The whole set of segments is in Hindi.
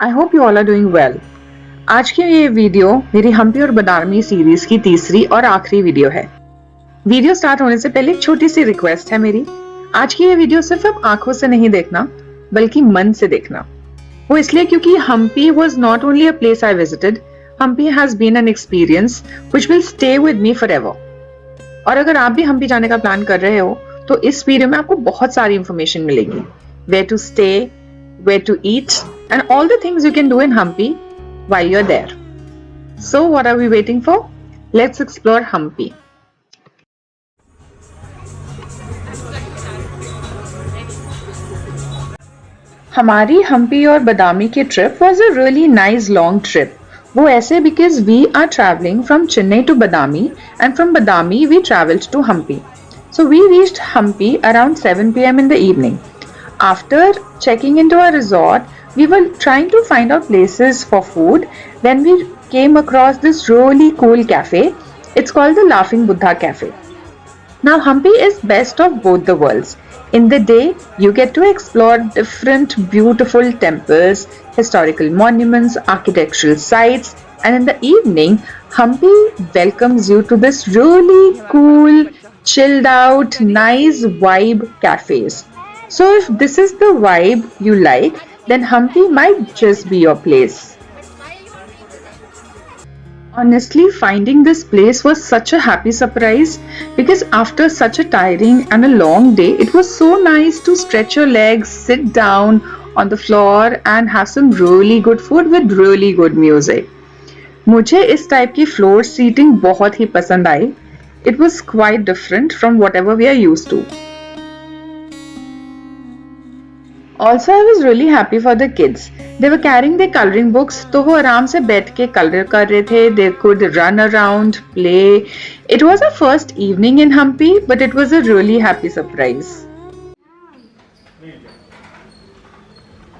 I hope you all are doing well. आज की ये वीडियो मेरी हम्पी और बदामी सीरीज की तीसरी और आखिरी वीडियो है। वीडियो स्टार्ट होने से पहले एक छोटी सी रिक्वेस्ट है मेरी। आज की ये वीडियो सिर्फ आप आंखों से नहीं देखना बल्कि मन से देखना। वो इसलिए क्योंकि Hampi was not only a place I visited, Hampi has been an experience which will stay with me forever. और अगर आप भी हम्पी जाने का प्लान कर रहे हो तो इस वीडियो में आपको बहुत सारी इंफॉर्मेशन मिलेगी। Where to stay, where to eat, and all the things you can do in Hampi while you're there. So what are we waiting for? Let's explore Hampi. हमारी हम्पी और बदामी की trip was a really nice long trip. वो ऐसे because we are traveling from Chennai to Badami and from Badami we traveled to Hampi. So we reached Hampi around 7 p.m. in the evening. After checking into our resort, we were trying to find out places for food when we came across this really cool cafe. It's called the Laughing Buddha Cafe. Now, Hampi is best of both the worlds. In the day, you get to explore different beautiful temples, historical monuments, architectural sites, and in the evening, Hampi welcomes you to this really cool, chilled out, nice vibe cafes. So if this is the vibe you like, then Hampi might just be your place. Honestly, finding this place was such a happy surprise because after such a tiring and a long day, it was so nice to stretch your legs, sit down on the floor and have some really good food with really good music. मुझे इस टाइप की फ्लोर सीटिंग बहुत ही पसंद आई. It was quite different from whatever we are used to. Also, I was really happy for the kids. They were carrying their coloring books, तो वो आराम से बैठ के कलर कर रहे थे. They could run around, play. It was our first evening in Hampi, but it was a really happy surprise.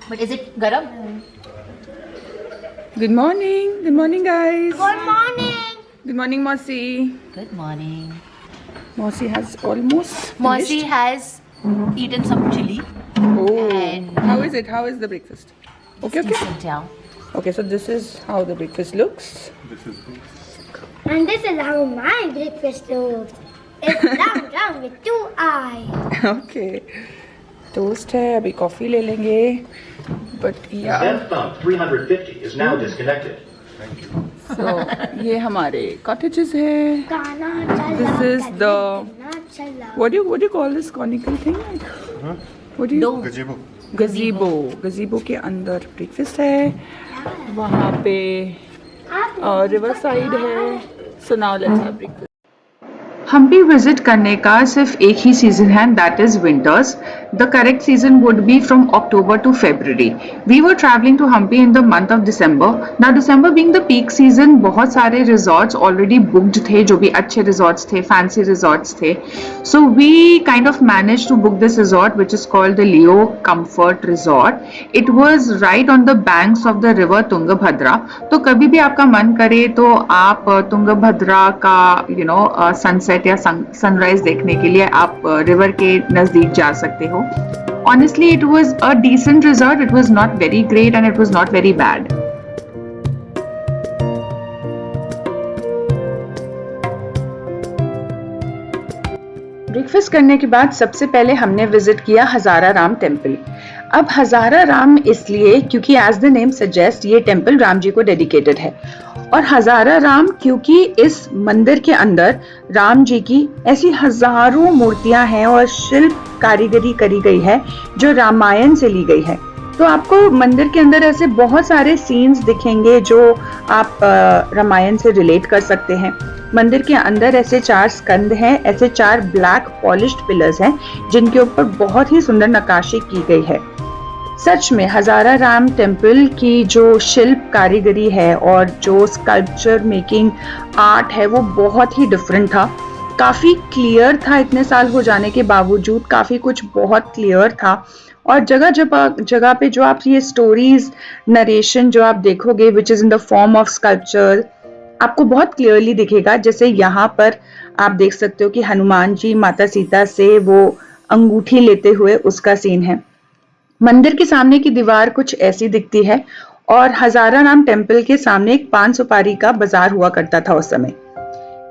But is it garam? Good morning guys. Good morning. Good morning, Mosi. Good morning. Mosi has almost Mosi has eaten some chili. Oh, And how is it? How is the breakfast? Okay. You can tell. Okay, so this is how the breakfast looks. And this is how my breakfast looks. It's round with 2 eyes. Okay. Toast है, अभी कॉफी ले लेंगे. But yeah. Southbound 350 is now disconnected. So ये हमारे cottages है. गाना चला, This is the गाना चला. what do you call this conical thing? What do you? Dome. गजीबो के अंदर ब्रेकफास्ट है. वहाँ पे रिवर साइड है. So now let's have breakfast. Hampi visit करने का सिर्फ एक ही सीजन है, that is winters. The correct season would be from October to February. We were travelling to Hampi in the month of December. Now December being the peak season, बहुत सारे रिजॉर्ट्स ऑलरेडी बुक्ड थे, जो भी अच्छे रिजॉर्ट्स थे, फैंसी रिजॉर्ट्स थे. So we kind of manage to book this resort which is called the Leo Comfort Resort. It was right on the banks of the river Tungabhadra. तो कभी भी आपका मन करे तो आप तुंगभद्रा का सनसेट या सनराइज देखने के लिए आप रिवर के नजदीक जा सकते हो. Honestly, it was a decent resort. It was not very great and it was not very bad. Breakfast करने के बाद सबसे पहले हमने विजिट किया हजारा राम टेम्पल. अब हजारा राम इसलिए क्योंकि एज द नेम सजेस्ट ये टेम्पल राम जी को डेडिकेटेड है. और हजारा राम क्योंकि इस मंदिर के अंदर राम जी की ऐसी हजारों मूर्तियां हैं और शिल्प कारीगरी करी गई है जो रामायण से ली गई है. तो आपको मंदिर के अंदर ऐसे बहुत सारे सीन्स दिखेंगे जो आप रामायण से रिलेट कर सकते हैं. मंदिर के अंदर ऐसे 4 स्कंद हैं, ऐसे 4 ब्लैक पॉलिश्ड पिलर्स हैं जिनके ऊपर बहुत ही सुंदर नक्काशी की गई है. सच में हजारा राम टेम्पल की जो शिल्प कारीगरी है और जो स्कल्पचर मेकिंग आर्ट है वो बहुत ही डिफरेंट था. काफी क्लियर था, इतने साल हो जाने के बावजूद काफी कुछ बहुत क्लियर था. और जगह पे जो आप ये स्टोरीज नरेशन जो आप देखोगे which is in the form of sculpture, आपको बहुत क्लियरली दिखेगा. जैसे यहाँ पर आप देख सकते हो कि हनुमान जी माता सीता से वो अंगूठी लेते हुए उसका सीन है. मंदिर के सामने की दीवार कुछ ऐसी दिखती है और हजाराराम टेम्पल के सामने एक पान सुपारी का बाजार हुआ करता था उस समय।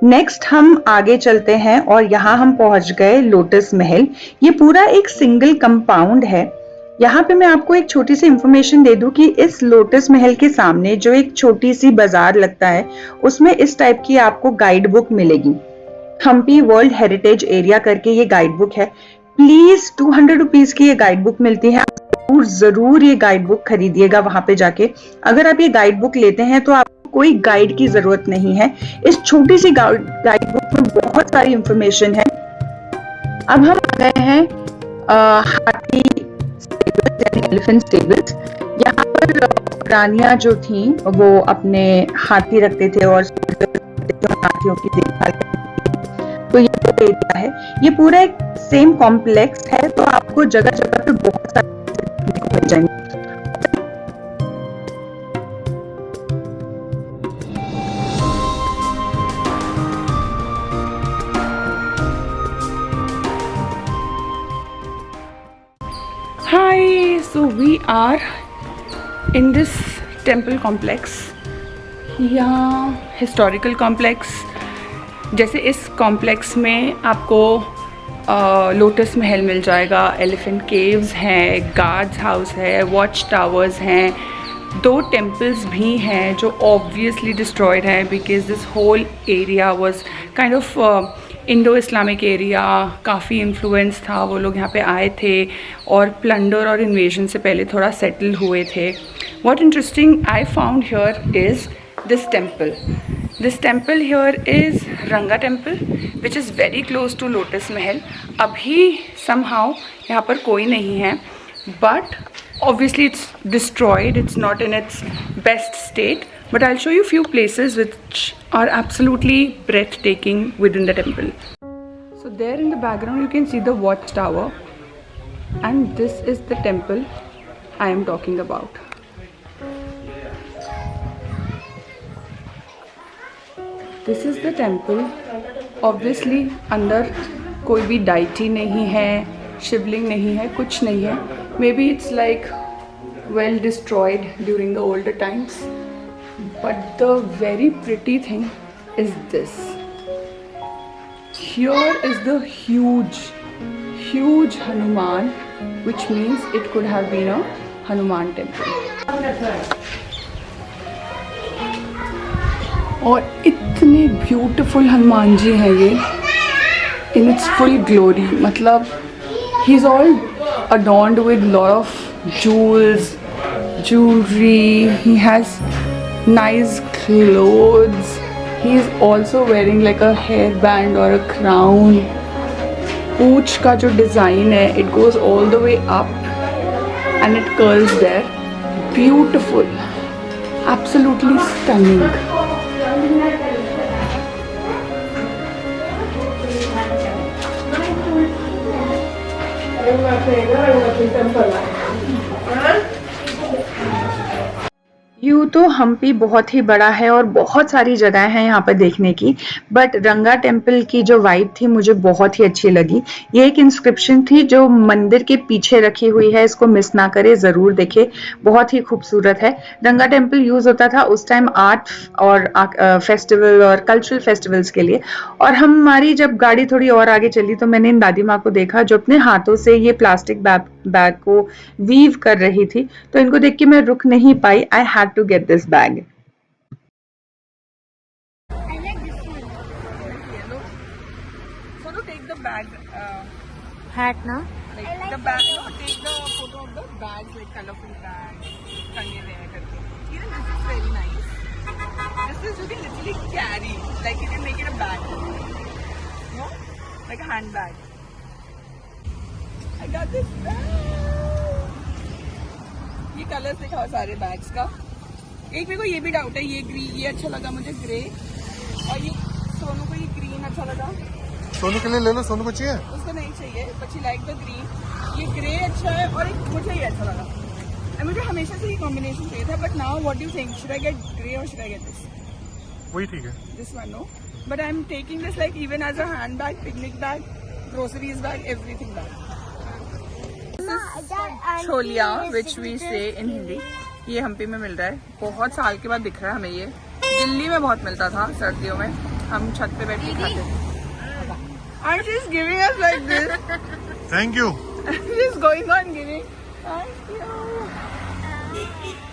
नेक्स्ट हम आगे चलते हैं और यहाँ हम पहुंच गए लोटस महल। ये पूरा एक सिंगल कंपाउंड है। यहाँ पे मैं आपको एक छोटी सी इंफॉर्मेशन दे दूं कि इस लोटस महल के सामने जो एक छोटी सी बाजार लगता है उसमें इस टाइप की आपको गाइड बुक मिलेगी। हम्पी वर्ल्ड हेरिटेज एरिया करके ये गाइड बुक है। प्लीज 200 रुपीज की ये गाइड बुक मिलती है। जरूर ये गाइड बुक खरीदिएगा वहां पे जाके। अगर आप ये गाइड बुक लेते हैं तो आपको कोई गाइड की जरूरत नहीं है। इस छोटी सी गाइड बुक में बहुत सारी इंफॉर्मेशन है। अब हम आ गए हैं हाथी स्टेबल्स यानी एलिफेंट स्टेबल्स। यहाँ पर रानियां जो थी वो अपने हाथी रखते थे और हाथियों की देखभाल करते थे। तो ये एरिया है, ये पूरा एक सेम कॉम्प्लेक्स है। तो आपको जगह जगह पे बहुत सारे मिल जाएंगे। Hi, so we are in this temple complex. यहाँ हिस्टोरिकल कॉम्प्लेक्स, जैसे इस कॉम्प्लेक्स में आपको लोटस महल मिल जाएगा, एलिफेंट केव्स हैं, गार्ड्स हाउस है, वॉच टावर्स हैं, 2 टेम्पल्स भी हैं जो ऑब्वियसली डिस्ट्रॉयड हैं because this whole area was kind of Indo Islamic area. काफ़ी इन्फ्लुएंस था, वो लोग यहाँ पे आए थे और प्लंडर और इन्वेजन से पहले थोड़ा सेटल हुए थे। What interesting I found here is this temple here is Ranga temple which is very close to Lotus Mahal. अभी somehow यहाँ पर कोई नहीं है, but obviously it's destroyed, it's not in its best state, but I'll show you few places which are absolutely breathtaking within the temple. So there in the background you can see the watchtower, and this is the temple I am talking about. This is the temple. Obviously अंदर कोई भी डाइटी नहीं है, शिवलिंग नहीं है, कुछ नहीं है। May be it's like well destroyed during the older times, but the very pretty thing is this. Here is the huge Hanuman, which means it could have been a Hanuman temple. और इतने ब्यूटीफुल हनुमान जी हैं ये इन इट्स फुल ग्लोरी। मतलब he is all adorned with lot of jewelry, he has nice clothes, he is also wearing like a hairband or a crown. पूंछ का जो डिज़ाइन है it goes all the way up and it curls there. Beautiful, absolutely stunning. यूँ तो हम्पी बहुत ही बड़ा है और बहुत सारी जगह हैं यहाँ पर देखने की, बट रंगा टेम्पल की जो वाइब थी मुझे बहुत ही अच्छी लगी। ये एक इंस्क्रिप्शन थी जो मंदिर के पीछे रखी हुई है, इसको मिस ना करे, जरूर देखे, बहुत ही खूबसूरत है। रंगा टेम्पल यूज होता था उस टाइम आर्ट और फेस्टिवल और कल्चरल फेस्टिवल्स के लिए। और हमारी जब गाड़ी थोड़ी और आगे चली तो मैंने इन दादी माँ को देखा जो अपने हाथों से ये प्लास्टिक बैग को वीव कर रही थी, तो इनको देख के मैं रुक नहीं पाई। I had to get this bag. I like this one. So to take the bag, Hat, na? like the bag, no, take the photo of the bags, like colorful bags, tange हुए हैं करके. Even this is very nice. This is you can literally carry, like you can make it a bag, no, like a handbag. I got this bag. ये कलर्स दिखाओ सारे बैग्स का। एक मेरे को ये भी डाउट है, ये ग्रीन, ये अच्छा लगा मुझे ग्रे, और ये सोनू को ये ग्रीन अच्छा लगा। सोनू के लिए ले लो, सोनू को चाहिए? उसको नहीं चाहिए, but she like the green. ये ग्रे अच्छा है और एक मुझे ये अच्छा लगा। और मुझे हमेशा से ये कॉम्बिनेशन चाहिए था, but now what do you think, should I get grey और शुड आई गेट दिस? वही ठीक है। This one, no, but I am taking this like even as a hand bag, picnic bag, groceries bag, everything bag. छोलिया, which we say in Hindi. ये हम्पी में मिल रहा है, बहुत साल के बाद दिख रहा है हमें ये। दिल्ली में बहुत मिलता था सर्दियों में, हम छत पे बैठ के खाते थे। And she's giving us like this. Thank you. She's going on giving. Thank you.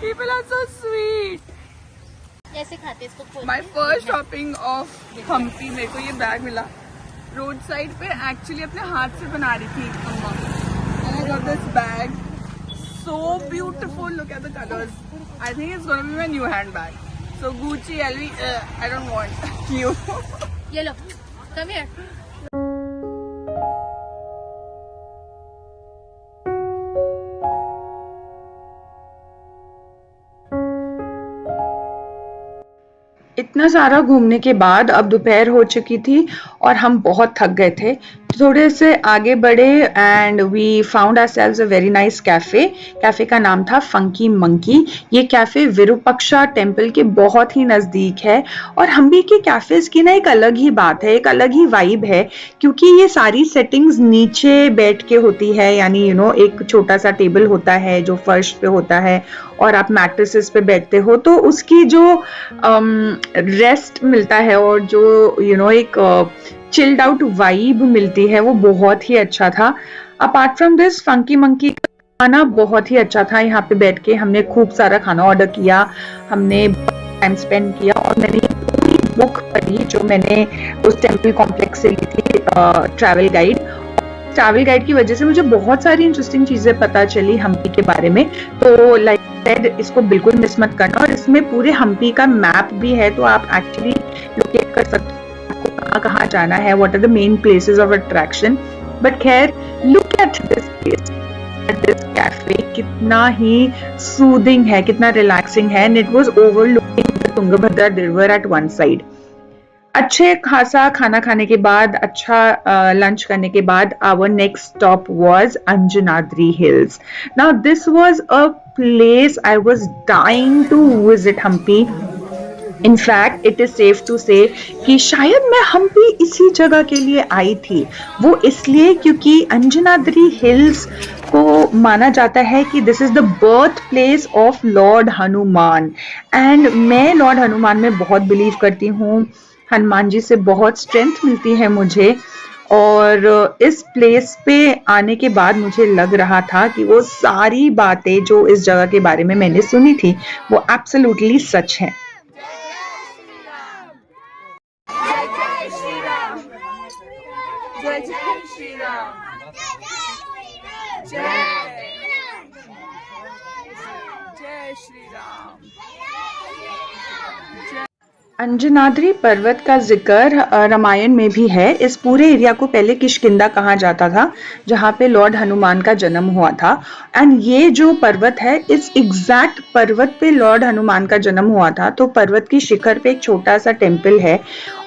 People are so sweet. जैसे खाते इसको खोल My first shopping of Hampi, मेरे को ये बैग मिला रोड साइड पे, एक्चुअली अपने हाथ से बना रही थी अम्मा। And I got this bag, so beautiful. Look at the colors. I think it's gonna be my new handbag. So Gucci, LV, I don't want you. ये लो, come here. इतना सारा घूमने के बाद अब दोपहर हो चुकी थी और हम बहुत थक गए थे। थोड़े से आगे बढ़े and we found ourselves a very nice cafe का नाम था फंकी मंकी। ये कैफे विरूपाक्षा टेम्पल के बहुत ही नज़दीक है और हम्पी के कैफेज की ना एक अलग ही बात है, एक अलग ही वाइब है, क्योंकि ये सारी सेटिंग्स नीचे बैठ के होती है, यानी एक छोटा सा टेबल होता है जो फर्श पे होता है और आप मैट्रेसेस पे बैठते हो, तो उसकी जो रेस्ट मिलता है और जो एक चिल्ड आउट वाइब मिलती है वो बहुत ही अच्छा था। Apart from this funky monkey का खाना बहुत ही अच्छा था। यहाँ पे बैठ के हमने खूब सारा खाना ऑर्डर किया, हमने टाइम स्पेंड किया और मैंने पूरी बुक पढ़ी जो मैंने उस टेम्पल कॉम्प्लेक्स से ली थी, ट्रैवल गाइड की वजह से मुझे बहुत सारी इंटरेस्टिंग चीजें पता चली हम्पी के बारे में। तो लाइक इसको बिल्कुल मिस मत करना, और इसमें पूरे हम्पी का मैप भी है, तो आप एक्चुअली लोकेट कर सकते हो आपको कहाँ कहाँ जाना है, what are the main places of attraction. But खैर, look at this place, this cafe कितना ही सूदिंग है, कितना रिलैक्सिंग है, and it was overlooking the Tungabhadra river at one side. अच्छे खासा खाना खाने के बाद, अच्छा लंच करने के बाद, our next stop was Anjanadri hills. Now this was a place I was dying to visit Hampi. In fact it is safe to say कि शायद मैं हम्पी इसी जगह के लिए आई थी। वो इसलिए क्योंकि अंजनाद्री हिल्स को माना जाता है कि this is the birth place of Lord Hanuman, and मैं लॉर्ड हनुमान में बहुत बिलीव करती हूँ। हनुमान जी से बहुत स्ट्रेंथ मिलती है मुझे, और इस प्लेस पे आने के बाद मुझे लग रहा था कि वो सारी बातें जो इस जगह के बारे में मैंने सुनी थी वो एब्सोल्युटली सच है। जय जय श्री राम, जय श्री राम। अंजनाद्री पर्वत का जिक्र रामायण में भी है। इस पूरे एरिया को पहले किष्किंधा कहा जाता था, जहाँ पे लॉर्ड हनुमान का जन्म हुआ था। एंड ये जो पर्वत है, इस एग्जैक्ट पर्वत पे लॉर्ड हनुमान का जन्म हुआ था। तो पर्वत की शिखर पे एक छोटा सा टेम्पल है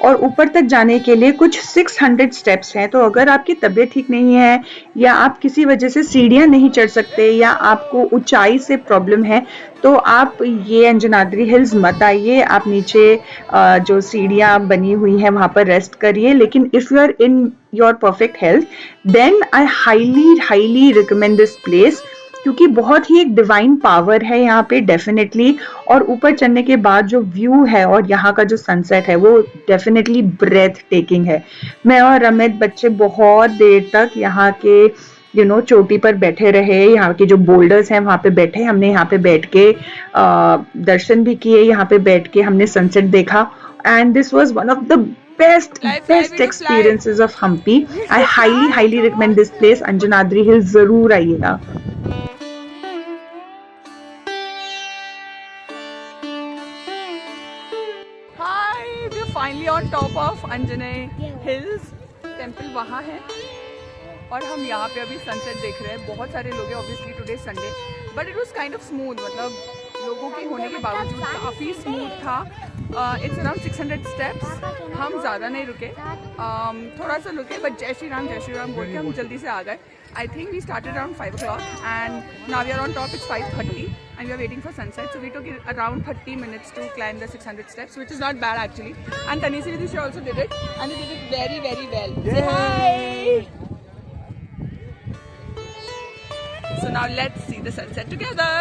और ऊपर तक जाने के लिए कुछ 600 स्टेप्स हैं। तो अगर आपकी तबीयत ठीक नहीं है या आप किसी वजह से सीढ़ियाँ नहीं चढ़ सकते या आपको ऊंचाई से प्रॉब्लम है, तो आप ये अंजनाद्री हिल्स मत आइए। आप नीचे जो सीढ़ियाँ बनी हुई हैं वहाँ पर रेस्ट करिए। लेकिन if you are in your perfect health, then I highly recommend this place, क्योंकि बहुत ही एक डिवाइन पावर है यहाँ पे डेफिनेटली। और ऊपर चढ़ने के बाद जो व्यू है और यहाँ का जो सनसेट है वो डेफिनेटली ब्रेथ टेकिंग है। मैं और अमित बच्चे बहुत देर तक यहाँ के चोटी पर बैठे रहे, यहाँ के जो बोल्डर्स हैं वहाँ पे बैठे, हमने यहाँ पे बैठ के दर्शन भी किए, यहाँ पे बैठ के हमने सनसेट देखा, and this was one of the best experiences of Hampi. I highly recommend this place. Anjanadri hills जरूर आइएगा। Hi, we're finally on top of Anjane hills. Temple वहाँ है और हम यहाँ पे अभी सनसेट देख रहे हैं। बहुत सारे लोग हैं, obviously today Sunday, but it was kind of smooth, मतलब लोगों के होने के बावजूद काफ़ी स्मूथ था। It's around 600 steps. हम ज़्यादा नहीं रुके, थोड़ा सा रुके, बट जय श्री राम बोल के हम जल्दी से आ गए। I think we started around 5 o'clock and now we are on top. It's 5:30 and we are waiting for sunset, so we took around 30 minutes to climb the 600 steps, which is not bad actually. And Tanisi Vidhi, she also did it, and they did it very, very well. Say hi! So now let's see the sunset together.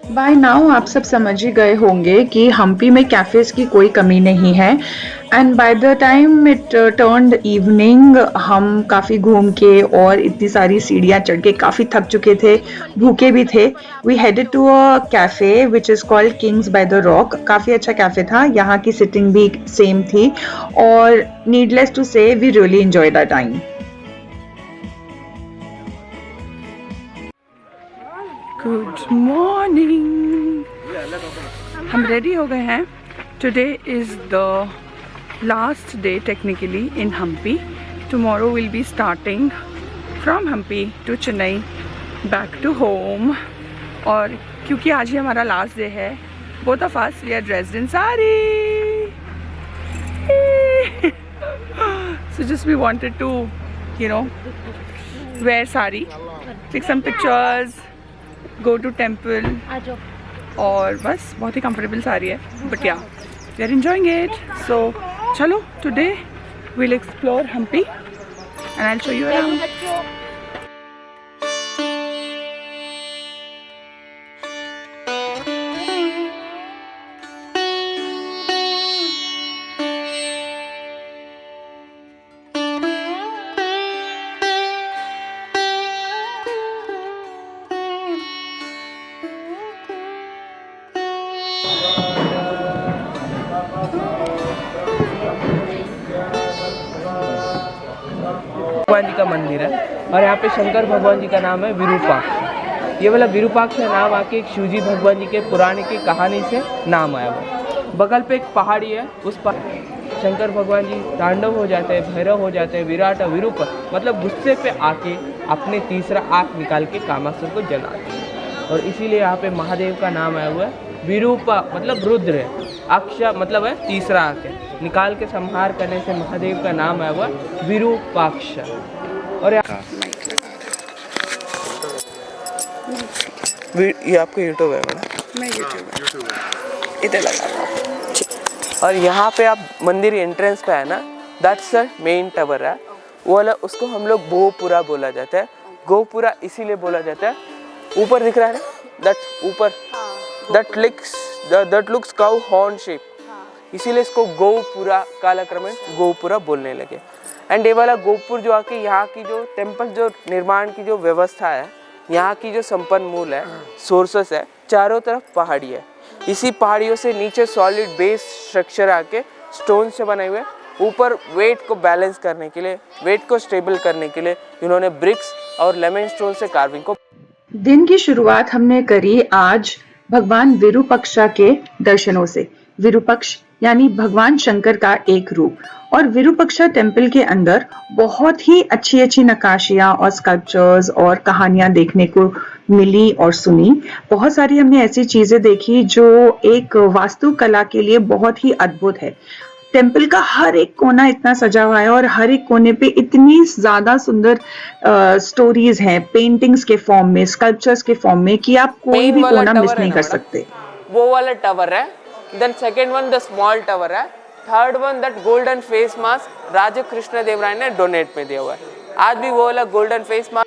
By now आप सब समझ ही गए होंगे कि हम्पी में कैफ़ेज़ की कोई कमी नहीं है and by the time it turned evening हम काफ़ी घूम के और इतनी सारी सीढ़ियाँ चढ़ के काफ़ी थक चुके थे, भूखे भी थे। We headed to a cafe which is called Kings by the Rock. काफ़ी अच्छा कैफ़े था, यहाँ की सिटिंग भी सेम थी और needless to say we really enjoyed our time. Good morning, हम रेडी हो गए हैं। Today is the last day technically in Hampi. Tomorrow will be starting from Hampi to Chennai back to home. और क्योंकि आज ही हमारा लास्ट डे है, both of us we are dressed in sari. So just we wanted to, you know, wear sari, take some pictures, go to temple और बस बहुत ही कंफर्टेबल साड़ी है, बट या वी आर एंजॉइंग इट। सो चलो today we'll explore Hampi and I'll show you around. भगवान जी का मंदिर है और यहाँ पे शंकर भगवान जी का नाम है विरूपाक्ष। ये वाला विरूपाक्ष का नाम आके एक शिवजी भगवान जी के पुराने की कहानी से नाम आया हुआ। बगल पे एक पहाड़ी है, उस पर शंकर भगवान जी तांडव हो जाते हैं, भैरव हो जाते हैं, विराट विरूप मतलब गुस्से पे आके अपने तीसरा आँख निकाल के कामासुर को जलाते हैं और इसीलिए यहाँ पे महादेव का नाम आया हुआ है। विरूपा मतलब रुद्र है, अक्ष मतलब है तीसरा आँख है, निकाल के संहार करने से महादेव का नाम आया हुआ विरूपाक्ष। और ये आपको यूट्यूब है मैडम? मैं यूट्यूब इधर लगा। और यहाँ पे आप मंदिर एंट्रेंस पे है ना, दैट्स द मेन टावर है वो वाला, उसको हम लोग गोपुरा बोला जाता है। गोपुरा इसीलिए बोला जाता है, ऊपर दिख रहा है ना, दैट ऊपर that looks cow horn shape, इसीलिए इसको गोपुरा कालक्रमेण गोपुरा बोलने लगे। एंड ये वाला गोपुर जो आके यहाँ की जो टेम्पल जो निर्माण की जो व्यवस्था है, यहाँ की जो संपन्नमूल है, सोर्सेस है, चारों तरफ पहाड़ी है। इसी पहाड़ियों से नीचे सॉलिड बेस स्ट्रक्चर आके स्टोन से बने हुए, ऊपर वेट को बैलेंस करने के लिए, वेट को स्टेबल करने के लिए इन्होंने ब्रिक्स और लेमन स्टोन से कार्विंग को। दिन की शुरुआत हमने करी आज भगवान विरूपक्षा के दर्शनों से। विरूपक्ष यानी भगवान शंकर का एक रूप, और विरूपक्षा टेम्पल के अंदर बहुत ही अच्छी अच्छी नक्काशियां और स्कल्पचर्स और कहानियां देखने को मिली और सुनी। बहुत सारी हमने ऐसी चीजें देखी जो एक वास्तुकला के लिए बहुत ही अद्भुत है। टेम्पल का हर एक कोना इतना सजा हुआ है और हर एक कोने पे इतनी ज्यादा सुंदर स्टोरीज हैं, पेंटिंग्स के फॉर्म में, स्कल्पचर्स के फॉर्म में, कि आप कोई भी कोना मिस नहीं कर सकते। वो वाला टावर है, then second one the small tower है, third one that golden face mask Raja Krishna Deva Raya ने डोनेट में दिया हुआ है। आज भी वो वाला गोल्डन फेस मास्क।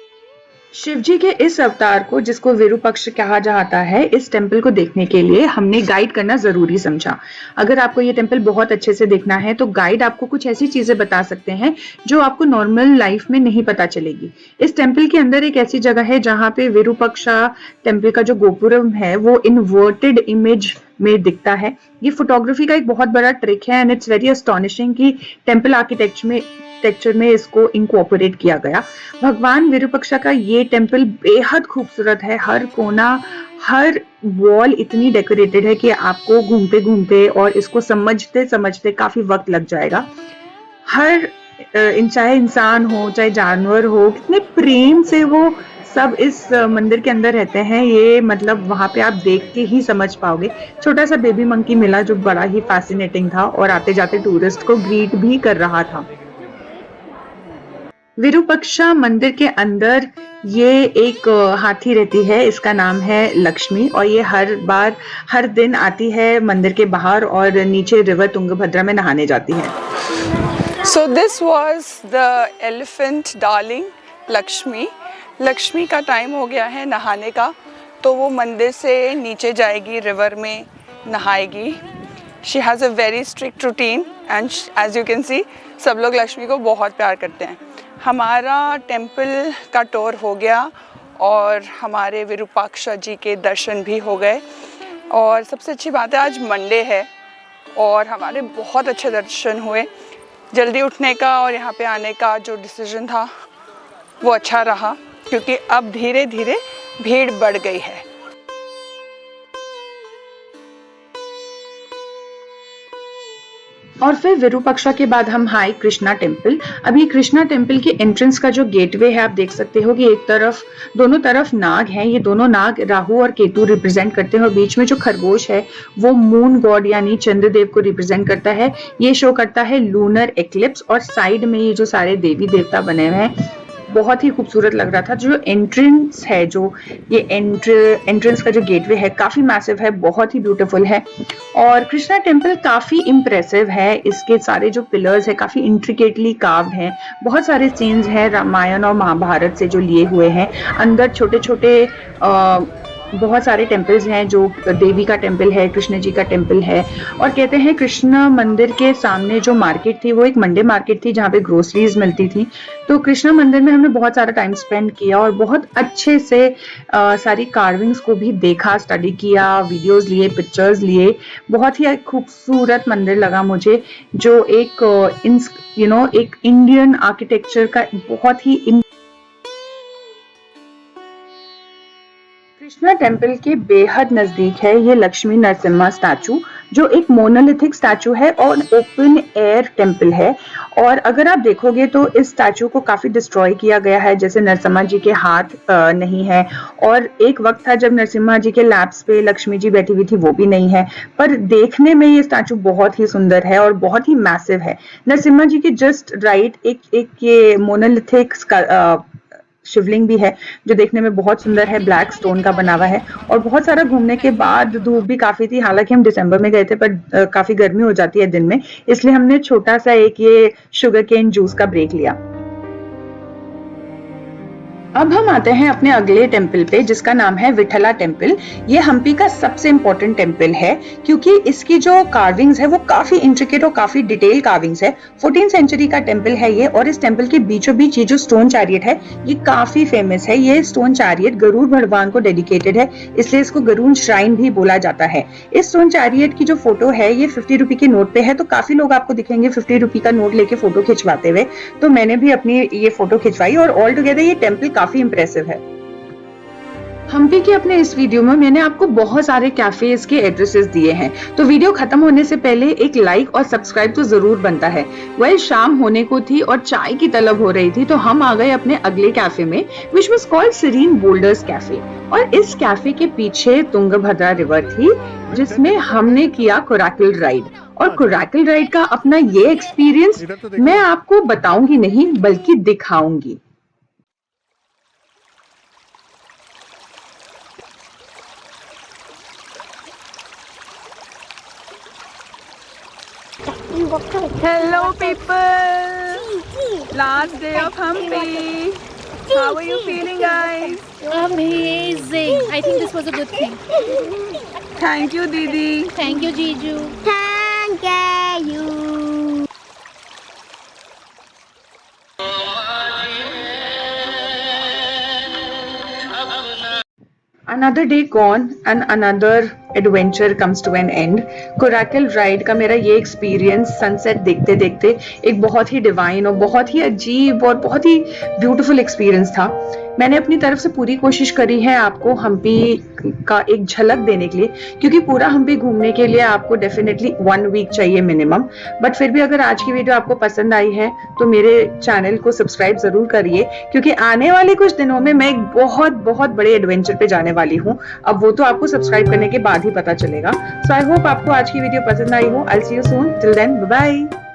शिवजी के इस अवतार को, जिसको विरूपक्ष कहा जाता है, इस टेम्पल को देखने के लिए हमने गाइड करना जरूरी समझा। अगर आपको ये टेम्पल बहुत अच्छे से देखना है तो गाइड आपको कुछ ऐसी चीजें बता सकते हैं जो आपको नॉर्मल लाइफ में नहीं पता चलेगी। इस टेम्पल के अंदर एक ऐसी जगह है जहाँ पे विरूपक्षा टेम्पल का जो गोपुरम है वो इन्वर्टेड इमेज में दिखता है। ये फोटोग्राफी का एक बहुत बड़ा ट्रिक है एंड इट्स वेरी अस्टॉनिशिंग कि टेम्पल आर्किटेक्चर में इसको इंकॉर्पोरेट किया गया। भगवान विरूपक्षा का ये टेम्पल बेहद खूबसूरत है। हर कोना, हर वॉल इतनी डेकोरेटेड है कि आपको घूमते घूमते और इसको समझते समझते काफी वक्त लग जाएगा। हर चाहे इंसान हो चाहे जानवर हो, कितने प्रेम से वो सब इस मंदिर के अंदर रहते हैं, ये मतलब वहां पे आप देख के ही समझ पाओगे। छोटा सा बेबी मंकी मिला जो बड़ा ही फैसिनेटिंग था और आते जाते टूरिस्ट को ग्रीट भी कर रहा था। विरूपक्षा मंदिर के अंदर ये एक हाथी रहती है, इसका नाम है लक्ष्मी, और ये हर दिन आती है मंदिर के बाहर और नीचे रिवर तुंगभद्रा में नहाने जाती है। So this was the elephant darling Lakshmi. Lakshmi का टाइम हो गया है नहाने का, तो वो मंदिर से नीचे जाएगी, रिवर में नहाएगी। She has a very strict routine and as you can see सब लोग लक्ष्मी को बहुत प्यार करते हैं। हमारा टेम्पल का टूर हो गया और हमारे विरूपाक्षा जी के दर्शन भी हो गए। और सबसे अच्छी बात है आज मंडे है और हमारे बहुत अच्छे दर्शन हुए। जल्दी उठने का और यहाँ पे आने का जो डिसीजन था वो अच्छा रहा, क्योंकि अब धीरे धीरे भीड़ बढ़ गई है। और फिर विरूपाक्षा के बाद हम आए कृष्णा टेम्पल। अभी कृष्णा टेम्पल के एंट्रेंस का जो गेटवे है आप देख सकते हो कि एक तरफ, दोनों तरफ नाग हैं। ये दोनों नाग राहु और केतु रिप्रेजेंट करते हैं और बीच में जो खरगोश है वो मून गॉड यानी चंद्रदेव को रिप्रेजेंट करता है। ये शो करता है लूनर एक्लिप्स। और साइड में ये जो सारे देवी देवता बने हुए हैं बहुत ही खूबसूरत लग रहा था। जो एंट्रेंस है, जो ये एंट्रेंस का जो गेटवे है काफी मैसिव है, बहुत ही ब्यूटीफुल है। और कृष्णा टेम्पल काफी इम्प्रेसिव है। इसके सारे जो पिलर्स है काफी इंट्रिकेटली कार्व्ड हैं। बहुत सारे सीन्स हैं रामायण और महाभारत से जो लिए हुए हैं। अंदर छोटे छोटे बहुत सारे टेम्पल्स हैं, जो देवी का टेम्पल है, कृष्ण जी का टेम्पल है। और कहते हैं कृष्ण मंदिर के सामने जो मार्केट थी वो एक मंडे मार्केट थी जहाँ पे ग्रोसरीज मिलती थी। तो कृष्ण मंदिर में हमने बहुत सारा टाइम स्पेंड किया और बहुत अच्छे से सारी कार्विंग्स को भी देखा, स्टडी किया, वीडियोस लिए, पिक्चर्स लिए। बहुत ही खूबसूरत मंदिर लगा मुझे, जो एक एक इंडियन आर्किटेक्चर का बहुत ही कृष्णा टेम्पल के बेहद नजदीक है ये लक्ष्मी नरसिम्हा स्टैचू, जो एक मोनोलिथिक स्टैचू है और ओपन एयर टेम्पल है। और अगर आप देखोगे तो इस स्टैचू को काफी डिस्ट्रॉय किया गया है, जैसे नरसिम्हा जी के हाथ नहीं है। और एक वक्त था जब नरसिम्हा जी के लैप्स पे लक्ष्मी जी बैठी हुई थी, वो भी नहीं है। पर देखने में ये स्टैचू बहुत ही सुंदर है और बहुत ही मैसिव है। नरसिम्हा जी के जस्ट राइट एक ये मोनोलिथिक शिवलिंग भी है जो देखने में बहुत सुंदर है, ब्लैक स्टोन का बना हुआ है। और बहुत सारा घूमने के बाद धूप भी काफी थी, हालांकि हम दिसंबर में गए थे पर काफी गर्मी हो जाती है दिन में, इसलिए हमने छोटा सा एक ये शुगर केन जूस का ब्रेक लिया। अब हम आते हैं अपने अगले टेम्पल पे जिसका नाम है विठला टेम्पल। ये हम्पी का सबसे इम्पोर्टेंट टेम्पल है क्योंकि इसकी जो कार्विंग्स है वो काफी इंट्रिकेट और काफी डिटेल कार्विंग्स है। 14th सेंचुरी का टेम्पल है ये। और इस टेम्पल के बीचों बीच ये जो स्टोन चैरियट है ये काफी फेमस है। ये स्टोन चैरियट गरुड़ भगवान को डेडिकेटेड है, इसलिए इसको गरुड़ श्राइन भी बोला जाता है। इस स्टोन चैरियट की जो फोटो है ये 50 रुपए के नोट पे है, तो काफी लोग आपको दिखेंगे 50 रुपए का नोट लेके फोटो खिंचवाते हुए। तो मैंने भी अपनी ये फोटो खिंचवाई और ऑल टुगेदर ये टेम्पल काफी इंप्रेसिव है। हम्पी के अपने इस वीडियो में मैंने आपको बहुत सारे कैफेज के एड्रेसेस दिए हैं, तो वीडियो खत्म होने से पहले एक लाइक और सब्सक्राइब तो जरूर बनता है। शाम होने को थी और चाय की तलब हो रही थी, तो हम आ गए अपने अगले कैफे में which was called Serene Boulders cafe. और इस कैफे के पीछे तुंगभद्रा रिवर थी जिसमें हमने किया कोराकल राइड। और कोराकल राइड का अपना ये एक्सपीरियंस मैं आपको बताऊंगी नहीं बल्कि दिखाऊंगी। Hello people! Last day of Hampi. How are you feeling, guys? Amazing. I think this was a good thing. Thank you, Didi. Thank you, Jiju. Thank you. Another day gone and another adventure comes to an end. Coracle ride का मेरा ये एक्सपीरियंस सनसेट देखते देखते एक बहुत ही डिवाइन और बहुत ही अजीब और बहुत ही ब्यूटीफुल एक्सपीरियंस था। मैंने अपनी तरफ से पूरी कोशिश करी है आपको हम्पी का एक झलक देने के लिए, क्योंकि पूरा हम्पी घूमने के लिए आपको डेफिनेटली 1 वीक चाहिए मिनिमम। बट फिर भी अगर आज की वीडियो आपको पसंद आई है तो मेरे चैनल को सब्सक्राइब जरूर करिए, क्योंकि आने वाले कुछ दिनों में मैं एक बहुत बहुत बड़े एडवेंचर पे जाने वाली हूँ। अब वो तो आपको सब्सक्राइब करने के बाद ही पता चलेगा। सो आई होप आपको आज की वीडियो पसंद आई हो। I will see you soon. Till then bye bye.